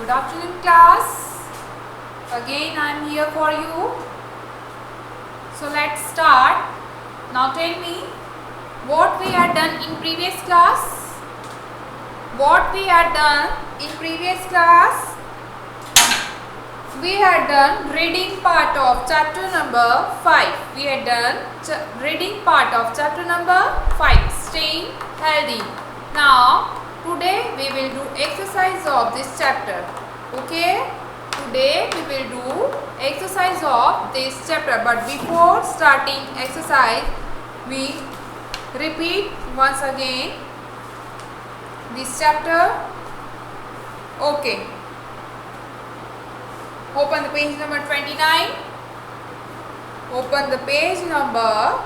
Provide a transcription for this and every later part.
Good afternoon, class. Again, I am here for you. So let's start. Now tell me what we had done in previous class. What we had done in previous class? We had done reading part of chapter number 5. We had done reading part of chapter number 5, staying healthy. Now today we will do exercise of this chapter. Okay, today we will do exercise of this chapter, but before starting exercise we repeat once again this chapter. Okay, open the page number 29. Open the page number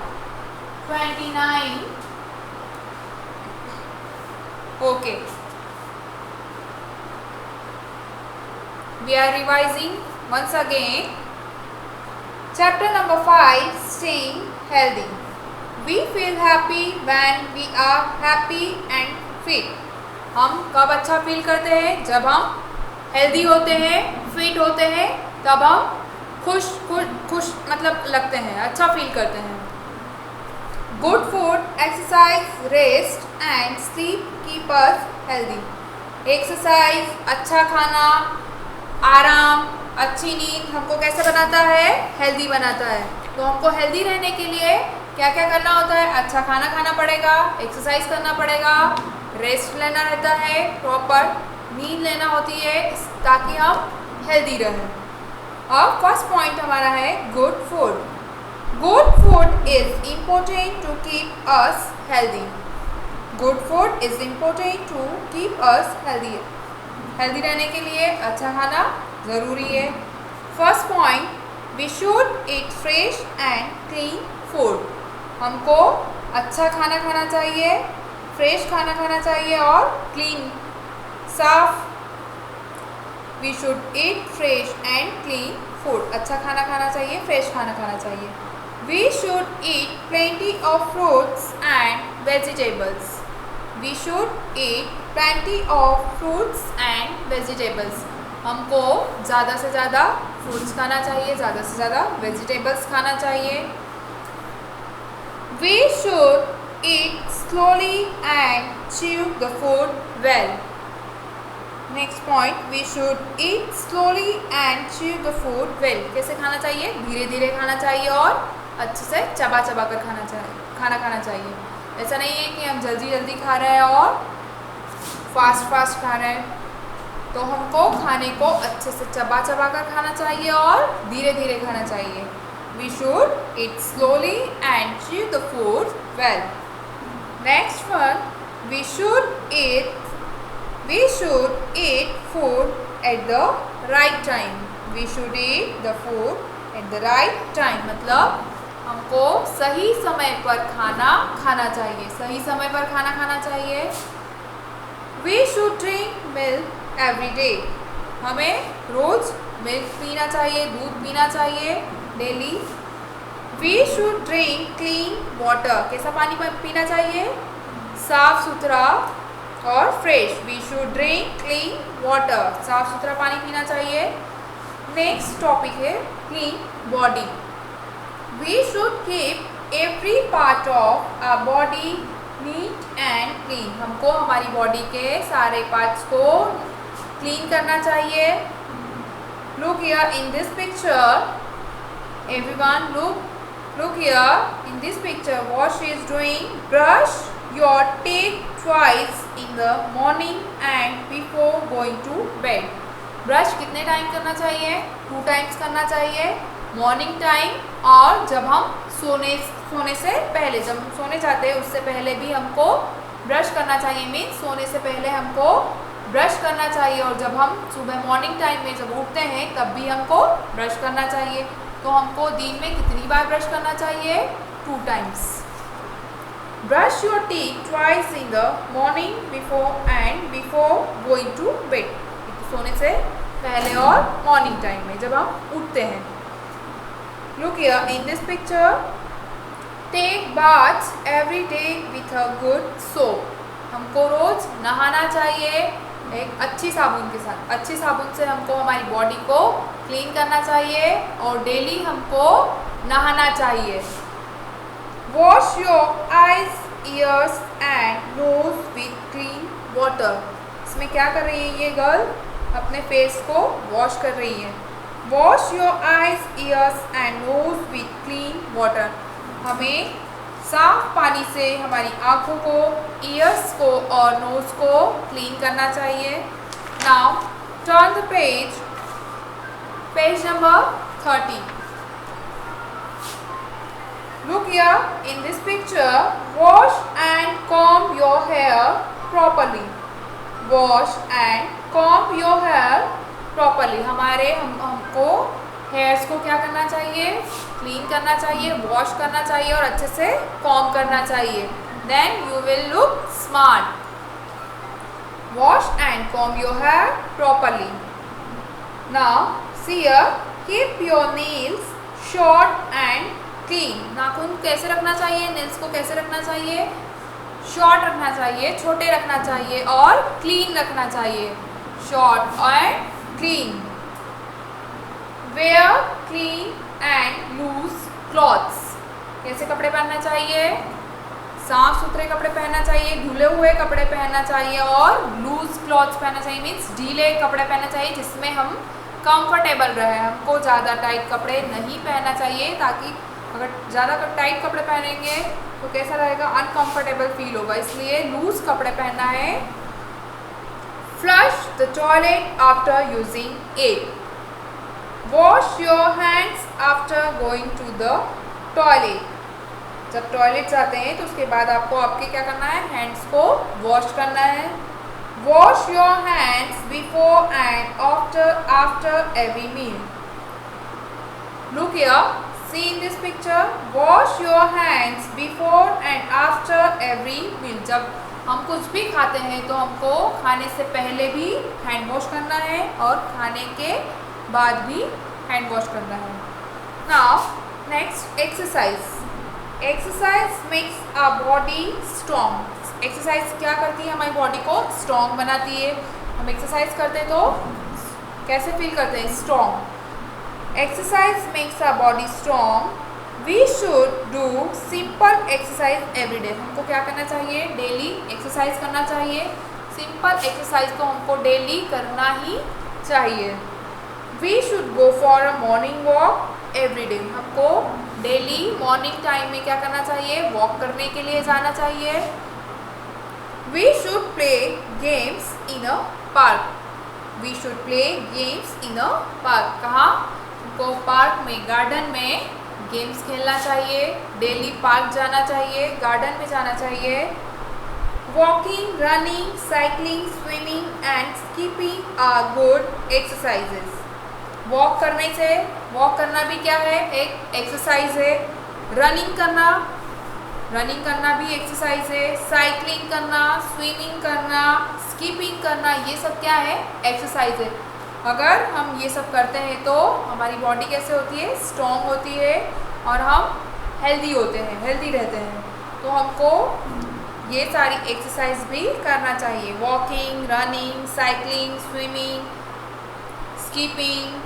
29. Okay, we are revising once again chapter number 5, staying healthy. We feel happy when we are happy and fit. हम कब अच्छा feel करते हैं? जब हम healthy होते हैं, fit होते हैं, तब हम खुश मतलब लगते हैं, अच्छा फील करते हैं. Good food, exercise, rest and sleep keep us healthy. Exercise, अच्छा खाना, आराम, अच्छी नींद हमको कैसे बनाता है? हेल्दी बनाता है. तो हमको हेल्दी रहने के लिए क्या क्या करना होता है? अच्छा खाना खाना पड़ेगा, एक्सरसाइज करना पड़ेगा, रेस्ट लेना रहता है, प्रॉपर नींद लेना होती है ताकि हम हेल्दी रहें. अब फर्स्ट पॉइंट हमारा है good food. Good food is important to keep us healthy. Good food is important to keep us healthy. Healthy रहने के लिए अच्छा खाना ज़रूरी है. First point, we should eat fresh and clean food. हमको अच्छा खाना खाना चाहिए, फ्रेश खाना खाना चाहिए और क्लीन, साफ. We should eat fresh and clean food. अच्छा खाना खाना चाहिए, फ्रेश खाना खाना चाहिए. We should eat plenty of fruits and vegetables. We should eat plenty of fruits and vegetables. हमको ज़्यादा से ज़्यादा फ्रूट्स खाना चाहिए, ज़्यादा से ज़्यादा वेजिटेबल्स खाना चाहिए. We should eat slowly and chew the food well. Next point, we should eat slowly and chew the food well. कैसे खाना चाहिए? धीरे धीरे खाना चाहिए और अच्छे से चबा चबा कर खाना खाना चाहिए. ऐसा नहीं है कि हम जल्दी जल्दी खा रहे हैं और फास्ट खा रहे हैं. तो हमको खाने को अच्छे से चबा चबा कर खाना चाहिए और धीरे धीरे खाना चाहिए. We should eat slowly and chew the food well. Next one, we should eat food at the right time. We should eat the food at the right time. मतलब हमको सही समय पर खाना खाना चाहिए, सही समय पर खाना खाना चाहिए. We should drink milk every day. हमें रोज मिल्क पीना चाहिए, दूध पीना चाहिए daily. We should drink clean water. कैसा पानी पीना चाहिए? साफ सुथरा और fresh. We should drink clean water. साफ सुथरा पानी पीना चाहिए. नेक्स्ट टॉपिक है clean body. We should keep every part of our body neat and clean. हमको हमारी बॉडी के सारे पार्ट्स को क्लीन करना चाहिए. Look here in this picture. Everyone look here in this picture. What she is doing? Brush your teeth twice in the morning and before going to bed. Brush कितने time करना चाहिए? 2 times करना चाहिए. Morning time और जब हम सोने से पहले, जब हम सोने जाते हैं उससे पहले भी हमको ब्रश करना चाहिए. मीन्स सोने से पहले हमको ब्रश करना चाहिए और जब हम सुबह मॉर्निंग टाइम में जब उठते हैं तब भी हमको ब्रश करना चाहिए. तो हमको दिन में कितनी बार ब्रश करना चाहिए? 2 times. Brush your teeth twice in the morning before going to bed. सोने से पहले और मॉर्निंग टाइम में जब हम उठते हैं. Look here in this picture. Take bath every day with a good soap. हमको रोज नहाना चाहिए एक अच्छी साबुन के साथ। अच्छी साबुन से हमको हमारी बॉडी को क्लीन करना चाहिए और डेली हमको नहाना चाहिए। Wash your eyes, ears and nose with clean water. इसमें क्या कर रही है ये गर्ल? अपने फेस को वॉश कर रही है। Wash your eyes, ears and nose with clean water. हमें साफ पानी से हमारी आँखों को, ईयर्स को और नोज को क्लीन करना चाहिए। Now turn the page, page number 30। Look here in this picture. Wash and comb your hair properly. Wash and comb your hair properly. हमको हेयर्स को क्या करना चाहिए? क्लीन करना चाहिए, वॉश करना चाहिए और अच्छे से कॉम्ब करना चाहिए। Then you will look smart. Wash and comb your hair properly. Now see here. Keep your nails short and clean. नाखून कैसे रखना चाहिए? नेल्स को कैसे रखना चाहिए? शॉर्ट रखना चाहिए, छोटे रखना चाहिए और क्लीन रखना चाहिए। Short and clean. Wear clean and loose clothes. कैसे कपड़े पहनना चाहिए? साफ सुथरे कपड़े पहनना चाहिए, धुले हुए कपड़े पहनना चाहिए और लूज क्लॉथ्स पहनना चाहिए। मीन्स ढीले कपड़े पहनना चाहिए जिसमें हम कंफर्टेबल रहे। हमको ज़्यादा टाइट कपड़े नहीं पहनना चाहिए, ताकि अगर ज़्यादा टाइट कपड़े पहनेंगे तो कैसा रहेगा? अनकंफर्टेबल फील होगा, इसलिए लूज कपड़े पहनना है। Flush the toilet after using it. Wash your hands after going to the toilet. जब टॉयलेट जाते हैं तो उसके बाद आपको आपके क्या करना है? हैंड्स को वॉश करना है। Wash your hands before and after every meal. Look here, see in this picture. Wash your hands before and after every meal. जब हम कुछ भी खाते हैं तो हमको खाने से पहले भी हैंड वॉश करना है और खाने के बाद भी हैंड वॉश करना है। Now next, exercise. Exercise makes our body strong. Exercise क्या करती है? हमारी बॉडी को स्ट्रॉन्ग बनाती है। हम एक्सरसाइज करते हैं तो कैसे फील करते हैं? Strong. Exercise makes our body strong. We should do simple exercise every day. हमको क्या करना चाहिए? डेली एक्सरसाइज करना चाहिए। सिंपल एक्सरसाइज तो हमको डेली करना ही चाहिए। We should go for a morning walk every day. हमको डेली मॉर्निंग टाइम में क्या करना चाहिए? वॉक करने के लिए जाना चाहिए। We should play games in a park. We should play games in a park. कहाँ? को पार्क में, गार्डन में गेम्स खेलना चाहिए। डेली पार्क जाना चाहिए, गार्डन में जाना चाहिए। Walking, running, cycling, swimming and skipping are good exercises. Walk करने से, वॉक करना भी क्या है? एक एक्सरसाइज है। रनिंग करना भी एक्सरसाइज है। साइकिलिंग करना, स्विमिंग करना, स्कीपिंग करना, ये सब क्या है? एक्सरसाइज है। अगर हम ये सब करते हैं तो हमारी बॉडी कैसे होती है? स्ट्रॉन्ग होती है और हम हेल्दी होते हैं, हेल्दी रहते हैं। तो हमको ये सारी एक्सरसाइज भी करना चाहिए। Walking, running, cycling, swimming, skipping.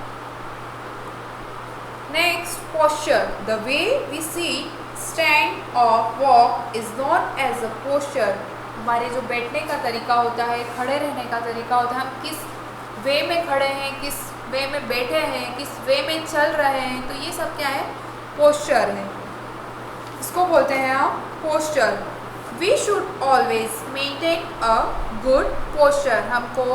Next, posture. The way we sit, stand और walk is known as a posture. हमारे जो बैठने का तरीका होता है, खड़े रहने का तरीका होता है, हम किस वे में खड़े हैं, किस वे में बैठे हैं, किस वे में चल रहे हैं, तो ये सब क्या है? पोस्चर है। इसको बोलते हैं हम posture. We should always maintain a good posture. हमको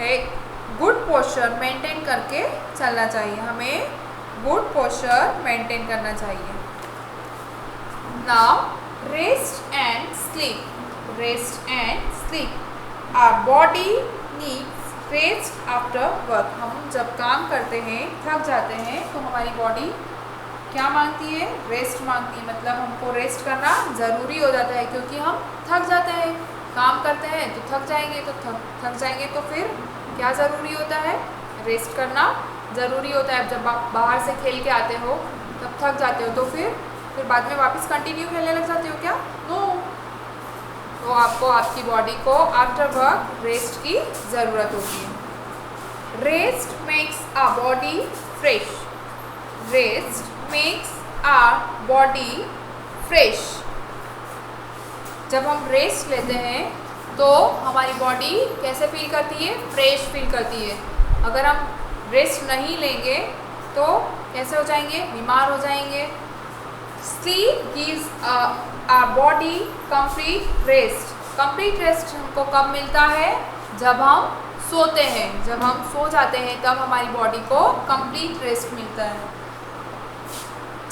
एक गुड पोस्चर मेंटेन करके चलना चाहिए। हमें गुड पोस्चर मेंटेन करना चाहिए। Now rest and sleep. Rest and sleep. Our body needs rest after work. हम जब काम करते हैं, थक जाते हैं, तो हमारी बॉडी क्या मांगती है? रेस्ट मांगती है। मतलब हमको रेस्ट करना ज़रूरी हो जाता है, क्योंकि हम थक जाते हैं। काम करते हैं तो थक जाएंगे, तो फिर क्या ज़रूरी होता है? रेस्ट करना ज़रूरी होता है। जब आप बाहर से खेल के आते हो तब थक जाते हो, तो फिर बाद में वापस कंटिन्यू खेलने लग जाते हो क्या? नो। तो आपको आपकी बॉडी को आफ्टर वर्क रेस्ट की ज़रूरत होती है। रेस्ट मेक्स आ बॉडी फ्रेश। रेस्ट मेक्स आ बॉडी फ्रेश। जब हम रेस्ट लेते हैं तो हमारी बॉडी कैसे फील करती है? फ्रेश फील करती है। अगर हम रेस्ट नहीं लेंगे तो कैसे हो जाएंगे? बीमार हो जाएंगे। Sleep gives a body complete rest. Complete rest हमको कब मिलता है? जब हम सोते हैं। जब हम सो जाते हैं तब हमारी बॉडी को कंप्लीट रेस्ट मिलता है।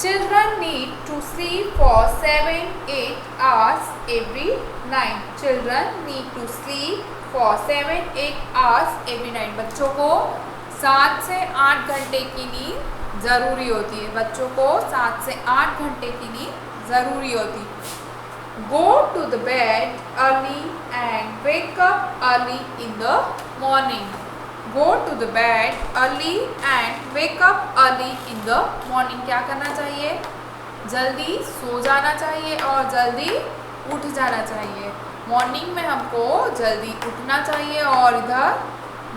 Children need to sleep for 7-8 hours every night. Children need to sleep for 7-8 hours every night. बच्चों को 7 से 8 घंटे की नींद ज़रूरी होती है। बच्चों को 7 से 8 घंटे की नींद ज़रूरी होती है। Go to the bed early and wake up early in the morning. Go to the bed early and wake up early in the morning. क्या करना चाहिए? जल्दी सो जाना चाहिए और जल्दी उठ जाना चाहिए। मॉर्निंग में हमको जल्दी उठना चाहिए और इधर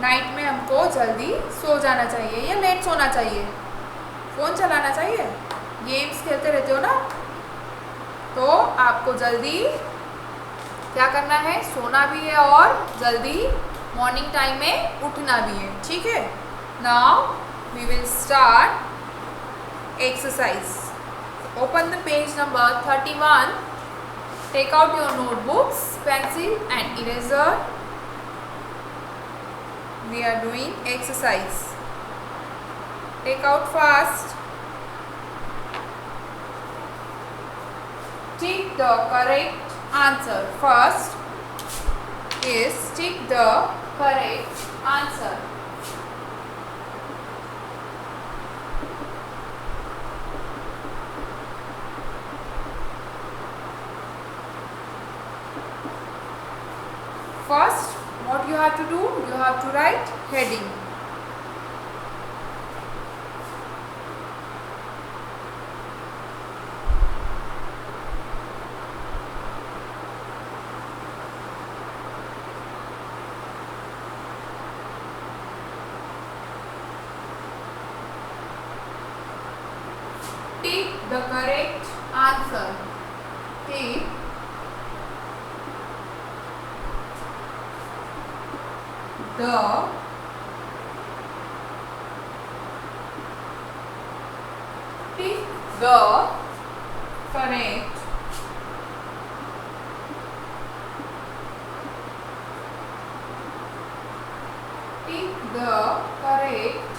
नाइट में हमको जल्दी सो जाना चाहिए या लेट सोना चाहिए। फ़ोन चलाना चाहिए, गेम्स खेलते रहते हो ना, तो आपको जल्दी क्या करना है? सोना भी है और जल्दी मॉर्निंग टाइम में उठना भी है। ठीक है। Now we will start exercise. Open the page number 31. Take out your notebooks, pencil and eraser. We are doing exercise. Take out fast. Tick the correct answer. First is tick the correct answer. First, what you have to do? You have to write heading. Take the correct answer. Take the correct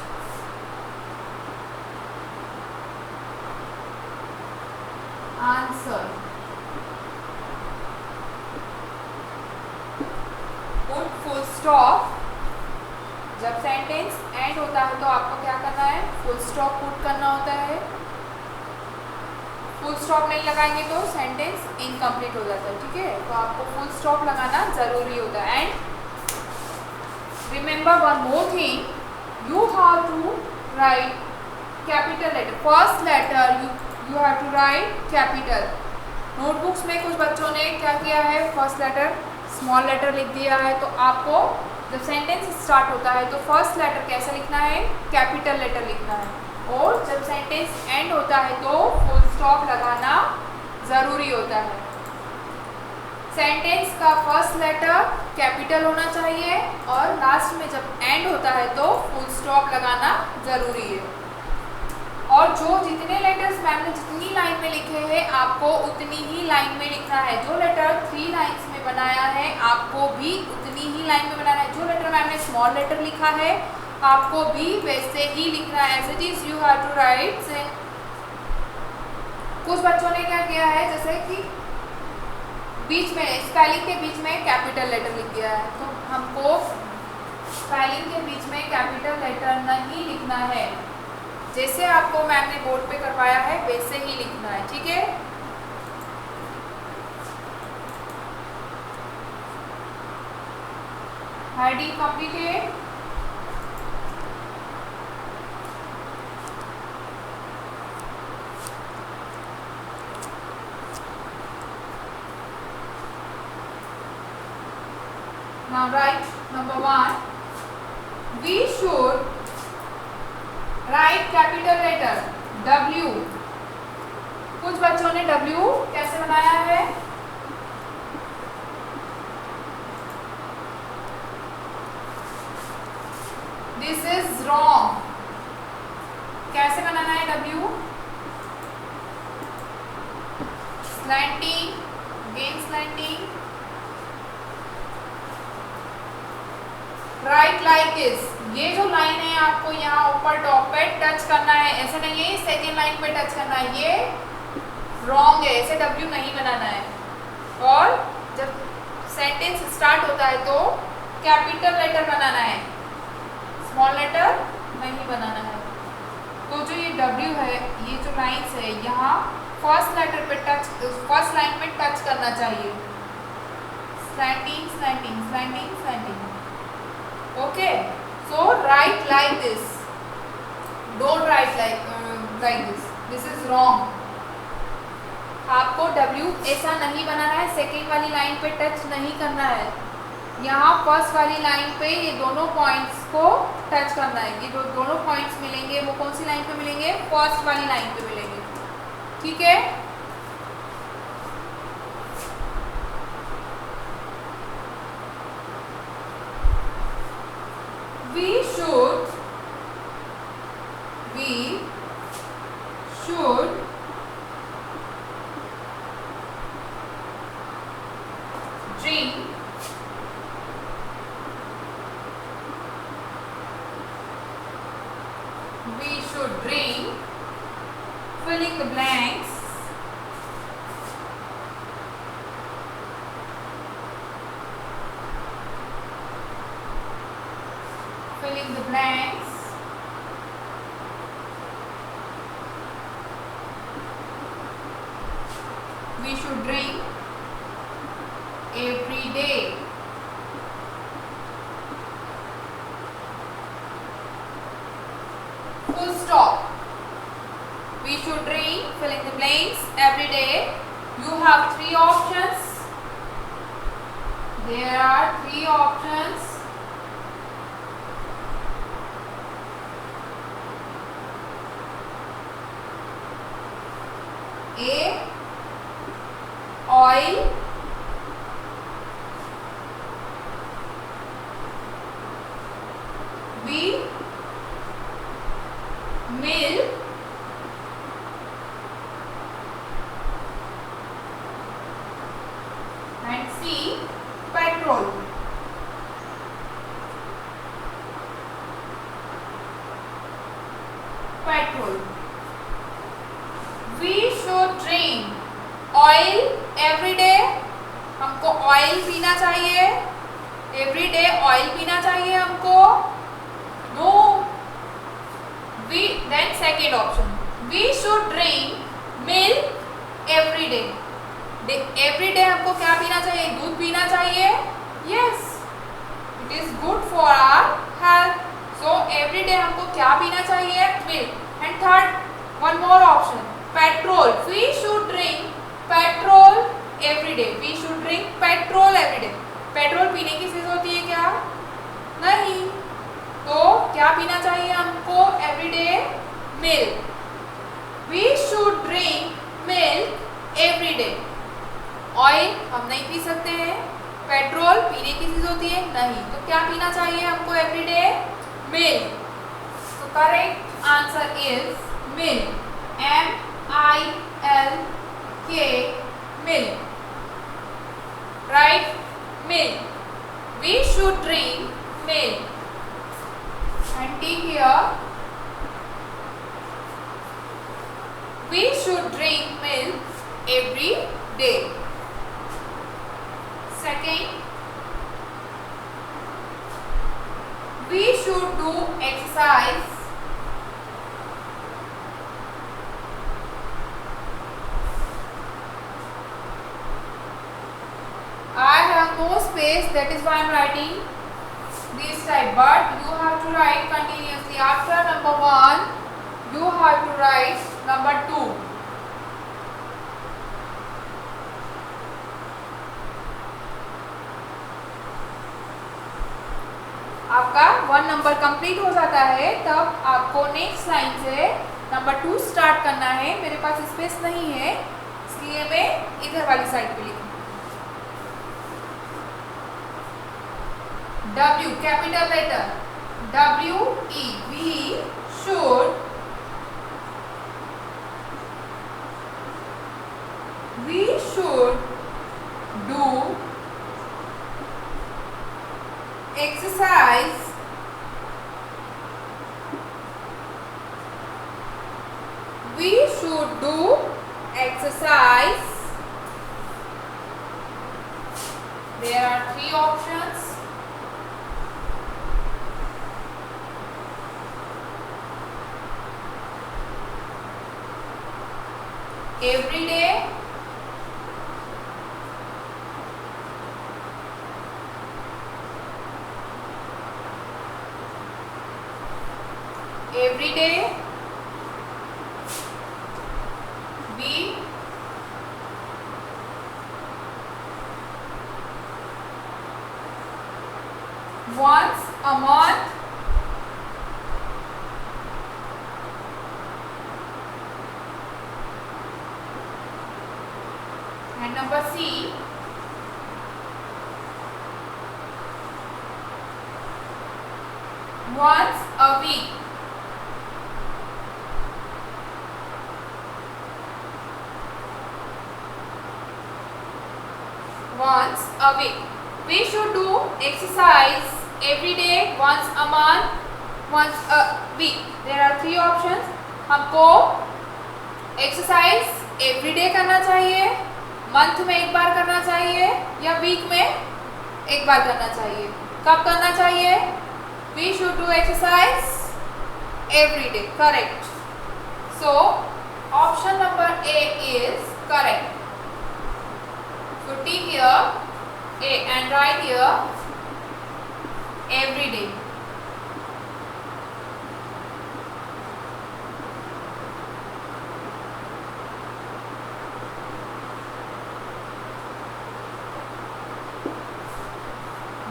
answer. Put full stop. जब sentence and होता है तो आपको क्या करना है? Full stop put करना होता है। फुल स्टॉप नहीं लगाएंगे तो सेंटेंस इनकम्प्लीट हो जाता है। ठीक है, तो आपको फुल स्टॉप लगाना जरूरी होता है। And remember one more thing, you have to write capital letter. First letter you have to write capital. Notebooks में कुछ बच्चों ने क्या किया है? फर्स्ट लेटर स्मॉल लेटर लिख दिया है। तो आपको जब सेंटेंस स्टार्ट होता है तो फर्स्ट लेटर कैसे लिखना है? कैपिटल लेटर लिखना है। और जब सेंटेंस एंड होता है तो फुल स्टॉप लगाना ज़रूरी होता है। सेंटेंस का फर्स्ट लेटर कैपिटल होना चाहिए और लास्ट में जब एंड होता है तो फुल स्टॉप लगाना ज़रूरी है। और जो जितने लेटर्स मैम ने जितनी लाइन में लिखे हैं आपको उतनी ही लाइन में लिखना है। जो लेटर 3 लाइन्स में बनाया है आपको भी उतनी ही लाइन में बनाना है। जो लेटर मैम ने स्मॉल लेटर लिखा है आपको भी वैसे ही लिखना है। As it is you have to write. कुछ बच्चों ने क्या किया है, जैसे कि बीच में स्पेलिंग के बीच में कैपिटल लेटर लिख दिया है, तो हमको स्पेलिंग के बीच में कैपिटल लेटर नहीं लिखना है। जैसे आपको मैम ने बोर्ड पे करवाया है वैसे ही लिखना है। ठीक है, heading completed. Now write number 1. We should write capital letter W. कुछ बच्चों ने W कैसे बनाया है? This is wrong. कैसे बनाना है W? Slanting, again slanting. Right like this. ये जो लाइन है आपको यहाँ ऊपर टॉप पे टच करना है, ऐसे नहीं है सेकेंड लाइन पे टच करना है, ये रॉन्ग है, ऐसे W नहीं बनाना है. और जब सेंटेंस स्टार्ट होता है तो कैपिटल लेटर बनाना है, स्मॉल लेटर नहीं बनाना है. तो जो ये W है, ये जो लाइन्स है यहाँ फर्स्ट लेटर पे टच, फर्स्ट लाइन पे टच करना चाहिए. Slanting slanting slanting slanting. Okay, so write like this. Don't write like this. This is wrong. आपको W ऐसा नहीं बनाना है, सेकेंड वाली लाइन पे टच नहीं करना है. यहाँ फर्स्ट वाली लाइन पे ये दोनों पॉइंट्स को टच करना है. ये जो दोनों पॉइंट्स मिलेंगे वो कौन सी लाइन पे मिलेंगे? फर्स्ट वाली लाइन पे मिलेंगे. ठीक है. We should drink filling the blanks we should drink every day. Full stop. We should drink filling the blanks every day. You have 3 options. There are 3 options. A. Oil. B. Milk. And C. Petrol. We should drink oil every day. हमको oil पीना चाहिए, every day oil पीना चाहिए हमको. No. Then second option, we should drink milk every day. Every day हमको क्या पीना चाहिए? दूध पीना चाहिए. Yes, it is good for our health. So every day हमको क्या पीना चाहिए? Milk. And third, one more option, petrol. We should drink petrol every day. We should drink petrol every day. Petrol पीने की चीज होती है क्या? नहीं. तो क्या पीना चाहिए हमको every day? Milk. We should drink milk every day. Oil हम नहीं पी सकते हैं, पेट्रोल पीने की चीज होती है नहीं, तो क्या पीना चाहिए हमको एवरी डे? मिल्क. तो correct answer is milk. MILK, milk. Right? Milk. We should drink milk. And T here. We should drink milk every day. Second, we should do exercise I have no space, that is why I am writing this type, but you have to write continuously. After number 1, you have to write number 2. आपका 1 number complete हो जाता है तब आपको next line से number 2 start करना है। मेरे पास स्पेस नहीं है इसलिए मैं इधर वाली साइड पे लिखूंगी। W capital letter WE we should do exercise there are 3 options. Every day, B, once a month, and number C, once a week. Once a week. We should do exercise every day, once a month, once a week. There are 3 options. हमको exercise everyday करना चाहिए, month में एक बार करना चाहिए या week में एक बार करना चाहिए। कब करना चाहिए? We should do exercise every day. Correct. So option number A is correct. So tick here A and write here every day.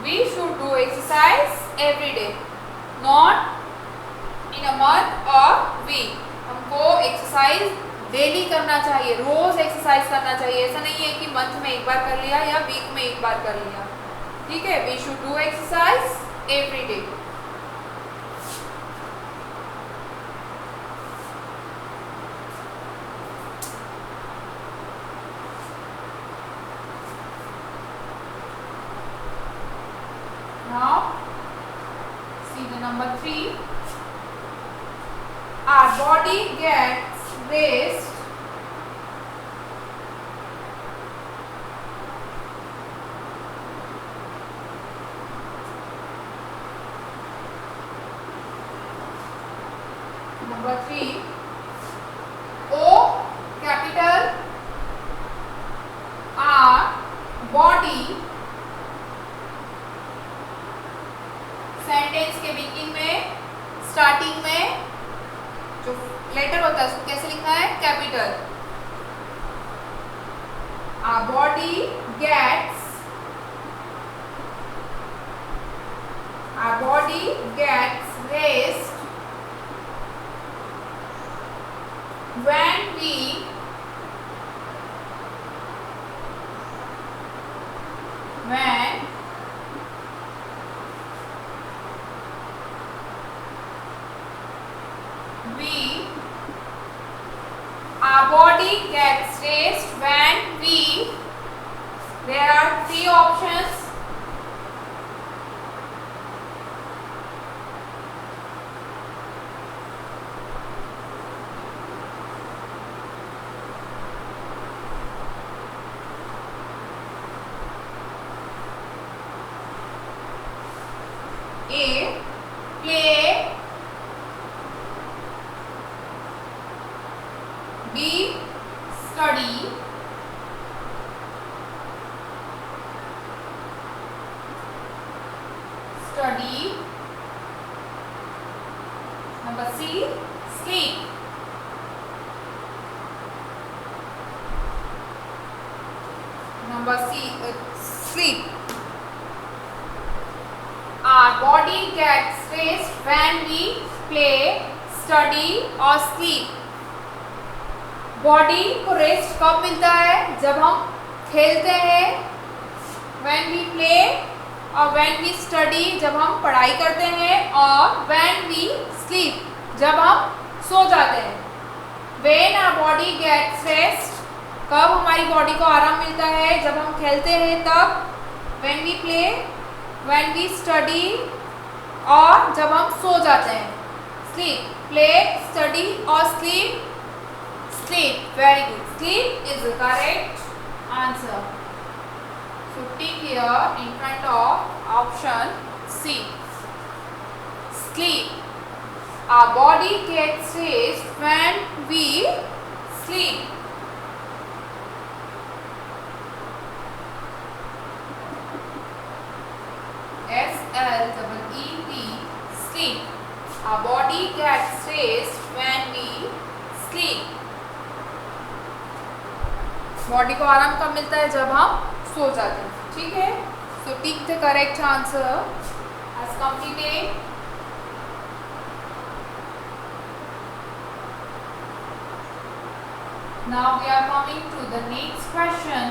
We should do exercise every day, not in a month or week. हमको exercise daily करना चाहिए, रोज exercise करना चाहिए। ऐसा नहीं है कि month में एक बार कर लिया या वीक में एक बार कर लिया। ठीक है, we should do exercise every day. Now see the number 3. Our body gets rest number 3 O capital our body sentence के बिगिनिंग में, स्टार्टिंग में जो लेटर होता है उसको कैसे लिखना है? Capital. Our body gets rest when our body gets rest when we, there are 3 options. A, play, B, study, number C, sleep. Number C, sleep. our body gets rest when we play, study or sleep. Body को rest कब मिलता है? जब हम खेलते हैं, when we play, और when we study, जब हम पढ़ाई करते हैं, और when we sleep, जब हम सो जाते हैं. When our body gets rest, कब हमारी बॉडी को आराम मिलता है? जब हम खेलते हैं तब. When we play, when we study, और जब हम सो जाते हैं. Sleep, play, study और sleep. Sleep, very good. Sleep is the correct answer. So tick here in front of option C. Sleep. Our body gets rest when we sleep. S-L-E-E-P, sleep. Our body gets rest when we sleep. Body को आराम कब मिलता है? जब हम सो जाते हैं. ठीक है. So tick the correct answer as completed. Now we are coming to the next question.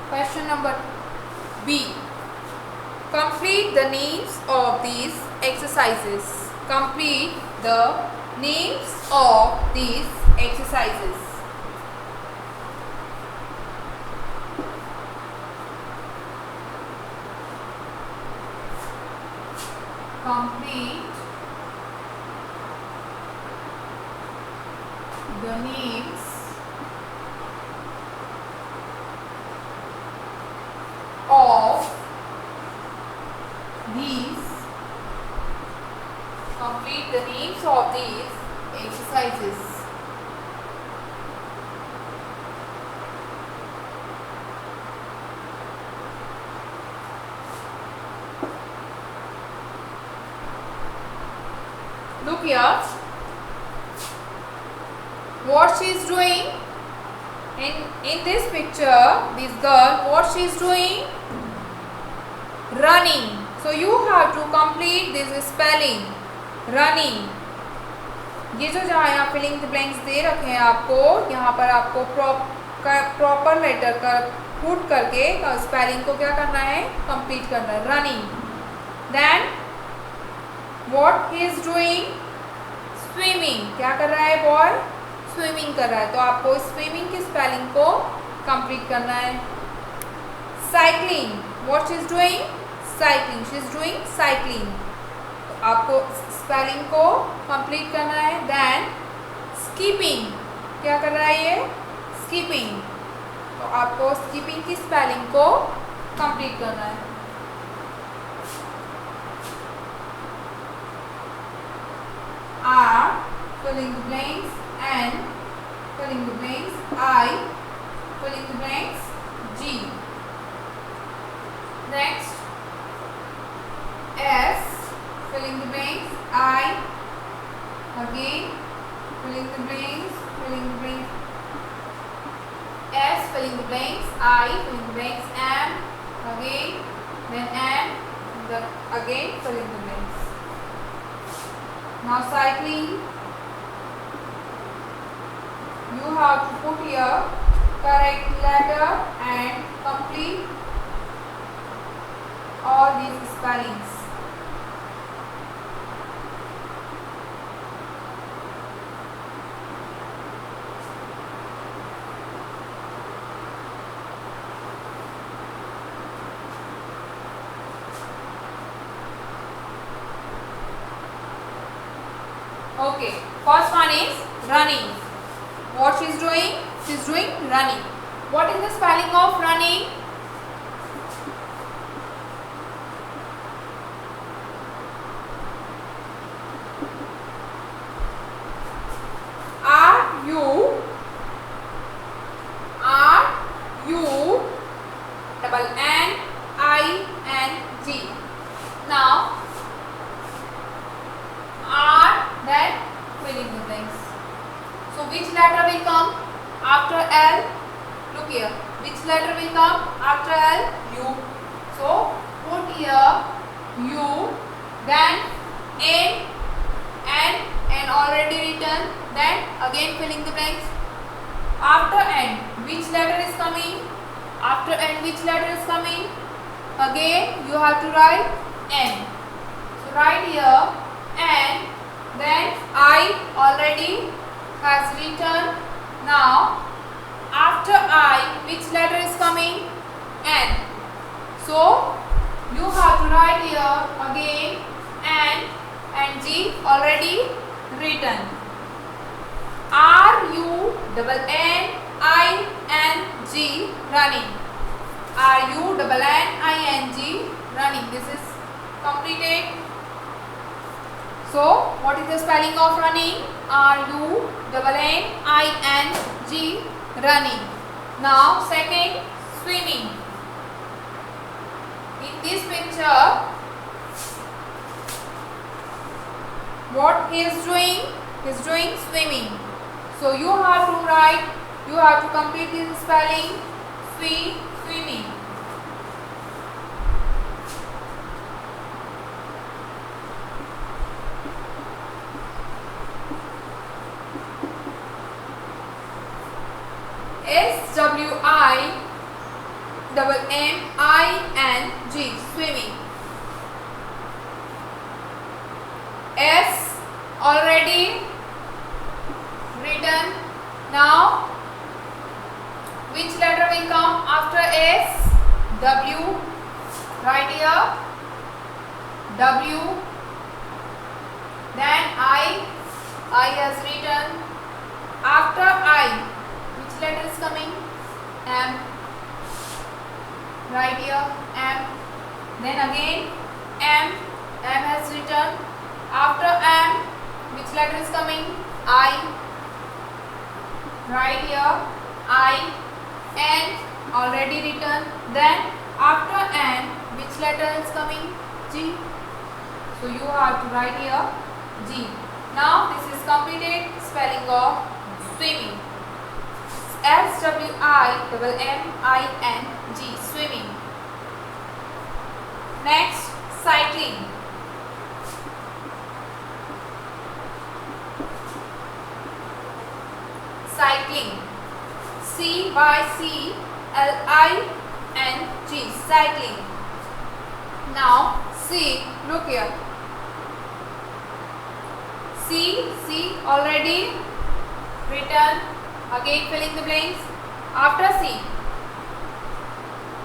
Question number B. Complete the names of these exercises. Complete the names of these exercises. Complete the names of these. Complete the names of these exercises. Look here. What she is doing in this picture, this girl, what she is doing? Running. So you have to complete this spelling. Running. ये जो जहाँ यहाँ filling the blanks दे रखे हैं आपको, यहाँ पर आपको प्रॉपर लेटर का पुट करके स्पेलिंग को क्या करना है? कंप्लीट करना है. Running. Then what he is doing? Swimming. क्या कर रहा है बॉय? स्विमिंग कर रहा है. तो आपको स्विमिंग की स्पेलिंग को कंप्लीट करना है. Cycling. What she is doing? Cycling. She is doing cycling. तो आपको स्पेलिंग को कंप्लीट करना है. Then skipping. क्या कर रहा है ये? स्कीपिंग. तो आपको स्कीपिंग की स्पेलिंग को कंप्लीट करना है. R, filling the blanks, N, filling the blanks, I, filling the blanks, G. Next, S, filling the blanks, I, again, filling the blanks, S, filling the blanks, I, filling the blanks, M, again, then N, again, filling the blanks. Now cycling, you have to put here correct letter and complete all these spellings. Okay, first one is running. What she is doing? She is doing running. What is the spelling of running? Now R, then fill in the blanks. So which letter will come after L? Look here. Which letter will come after L? U. So put here U, then N already written. Then again filling the blanks. After N, which letter is coming? After N, which letter is coming? Again you have to write N. So write here N, then I already has written. Now after I, which letter is coming? N. So you have to write here again N and G already written. R-U-N-N-I-N-G running. R-U-N-N-I-N-G running. This is completed. So what is the spelling of running? R-U-N-N-I-N-G running. Now second, swimming. In this picture, what he is doing? He is doing swimming. So you have to write, you have to complete this spelling, swimming. S-W-I-M-M-I-N-G, swimming. S already written. Now which letter will come after S? W. Right here W. Then I has written. After I, which letter is coming? M. Right here M. Then again M has written. After M, which letter is coming? I. Right here I. N already written. Then after N, which letter is coming? G. So you have to write here G. Now this is completed spelling of swimming. S-W-I-M-M-I-N-G, swimming. Next, cycling. Cycling. C-Y-C-L-I-N-G, cycling. Now, C, look here. C already written. Again filling the blanks. After C,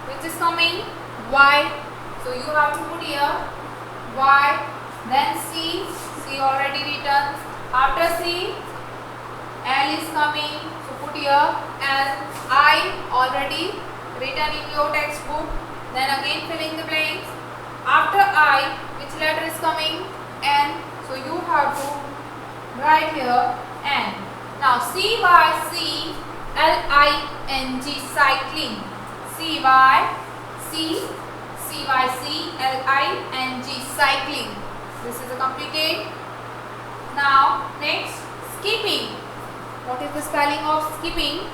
which is coming? Y. So you have to put here Y. Then C already written. After C, L is coming. So put here L. I already written in your textbook. Then again filling the blanks. After I, which letter is coming? N. So you have to write here N. Now C-Y-C-L-I-N-G, cycling. C-Y-C-L-I-N-G, cycling. This is completed. Now next, skipping. What is the spelling of skipping?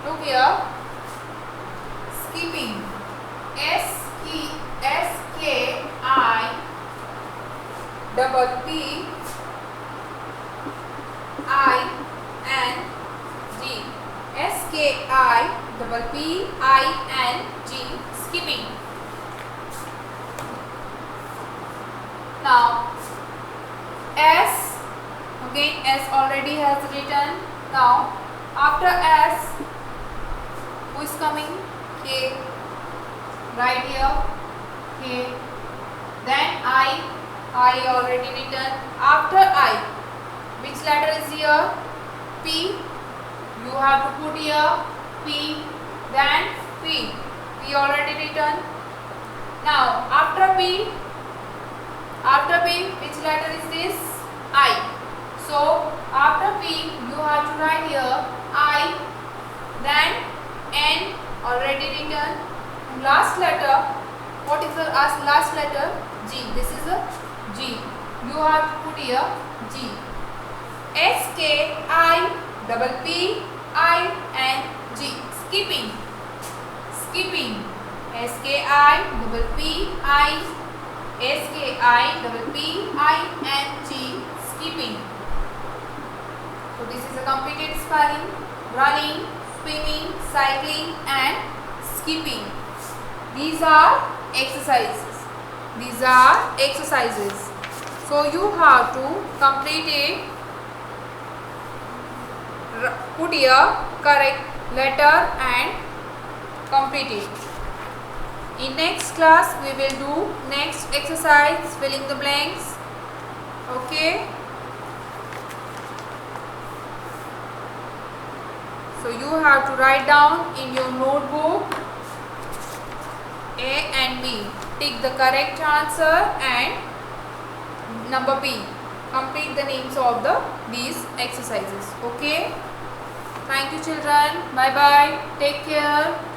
Look here. Skipping. S-K-I-P-P-I-N-G. S-K-I-P-P-I-N-G, skipping. Now S, again S already has written. Now after S, who is coming? K. Right here K. Then I already written. After I, which letter is here? P. You have to put here P. Then P. P already written. Now after P, which letter is this? I. So after P, you have to write here I then N already written. Last letter, what is the last letter? G. This is a G. You have to put here G. SKIPPING. Skipping. Skipping. SKIPPING. Skipping. So this is a completed spelling. Running, swimming, cycling and skipping. These are exercises. These are exercises. So you have to complete it. Put here correct letter and complete it. In next class we will do next exercise, filling the blanks. Okay. So you have to write down in your notebook A and B. Tick the correct answer and number B. Complete the names of these exercises. Okay. Thank you children. Bye bye. Take care.